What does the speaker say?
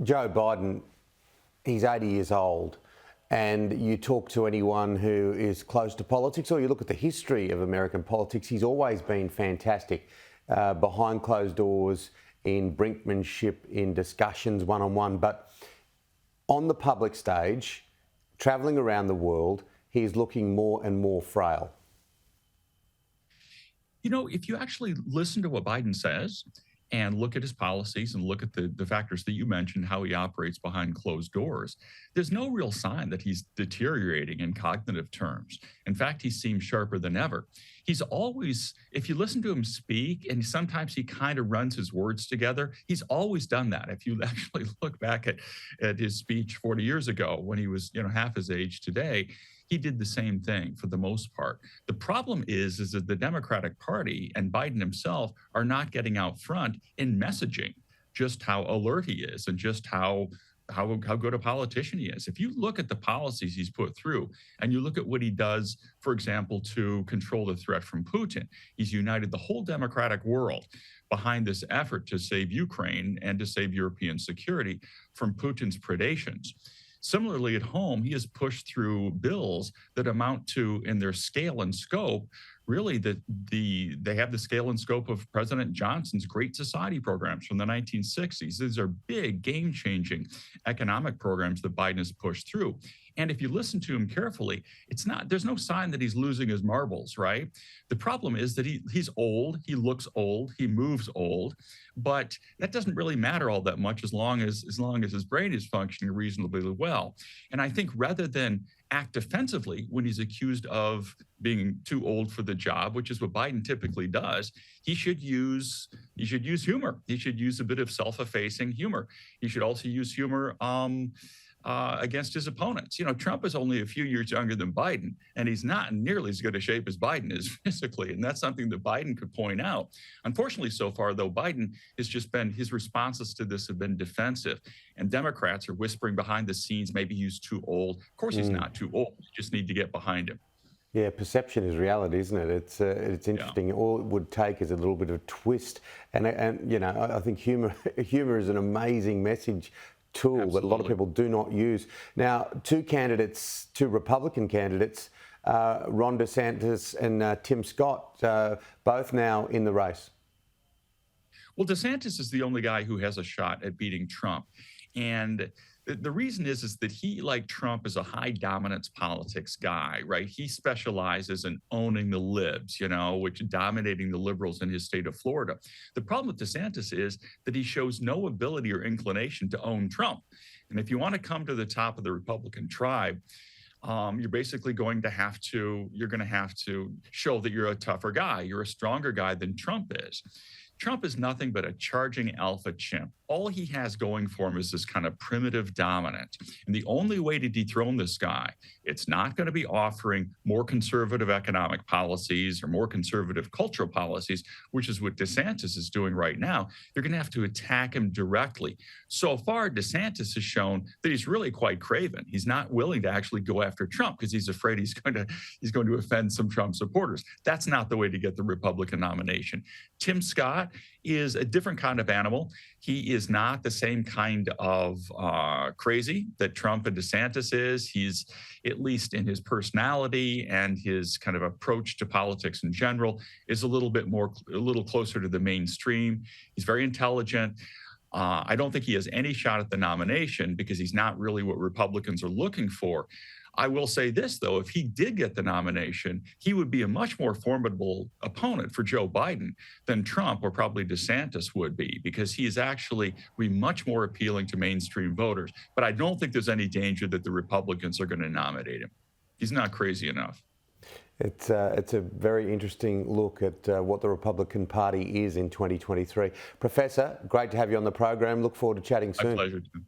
Joe Biden, he's 80 years old, and you talk to anyone who is close to politics, or you look at the history of American politics, he's always been fantastic behind closed doors, in brinkmanship, in discussions one-on-one. But on the public stage, travelling around the world, he's looking more and more frail. You know, if you actually listen to what Biden says and look at his policies and look at the factors that you mentioned, how he operates behind closed doors, there's no real sign that he's deteriorating in cognitive terms. In fact, he seems sharper than ever. He's always, if you listen to him speak, and sometimes he kind of runs his words together, he's always done that. If you actually look back at his speech 40 years ago when he was, half his age today, he did the same thing for the most part. The problem is that the Democratic Party and Biden himself are not getting out front in messaging just how alert he is and just how good a politician he is. If you look at the policies he's put through and you look at what he does, for example, to control the threat from Putin, he's united the whole democratic world behind this effort to save Ukraine and to save European security from Putin's predations. Similarly, at home, he has pushed through bills that amount to, in their scale and scope, really they have the scale and scope of President Johnson's Great Society programs from the 1960s. These are big, game-changing economic programs that Biden has pushed through. And if you listen to him carefully, there's no sign that he's losing his marbles, right? The problem is that he's old, he looks old, he moves old, but that doesn't really matter all that much as long as his brain is functioning reasonably well. And I think rather than act defensively when he's accused of being too old for the job, which is what Biden typically does, he should use humor. He should use a bit of self-effacing humor. He should also use humor against his opponents. Trump is only a few years younger than Biden, and he's not in nearly as good a shape as Biden is physically, and that's something that Biden could point out. Unfortunately, so far, though, his responses to this have been defensive, and Democrats are whispering behind the scenes, maybe he's too old. Of course, he's not too old. You just need to get behind him. Yeah, perception is reality, isn't it? It's interesting. Yeah. All it would take is a little bit of a twist, and I think humor is an amazing message tool. Absolutely. That a lot of people do not use. Now, two Republican candidates, Ron DeSantis and Tim Scott, both now in the race. Well, DeSantis is the only guy who has a shot at beating Trump. And the reason is that he, like Trump, is a high dominance politics guy, right? He specializes in owning the libs, which dominating the liberals in his state of Florida. The problem with DeSantis is that he shows no ability or inclination to own Trump. And if you want to come to the top of the Republican tribe, you're basically going to have to show that you're a tougher guy. You're a stronger guy than Trump is. Trump is nothing but a charging alpha chimp. All he has going for him is this kind of primitive dominance. And the only way to dethrone this guy, it's not going to be offering more conservative economic policies or more conservative cultural policies, which is what DeSantis is doing right now. You're going to have to attack him directly. So far, DeSantis has shown that he's really quite craven. He's not willing to actually go after Trump because he's afraid he's going to offend some Trump supporters. That's not the way to get the Republican nomination. Tim Scott is a different kind of animal. He is not the same kind of crazy that Trump and DeSantis is. He's, at least in his personality and his kind of approach to politics in general, is a little closer to the mainstream. He's very intelligent. I don't think he has any shot at the nomination because he's not really what Republicans are looking for. I will say this, though, if he did get the nomination, he would be a much more formidable opponent for Joe Biden than Trump or probably DeSantis would be, because he is actually much more appealing to mainstream voters. But I don't think there's any danger that the Republicans are going to nominate him. He's not crazy enough. It's a very interesting look at what the Republican Party is in 2023. Professor, great to have you on the program. Look forward to chatting soon. My pleasure, Tim.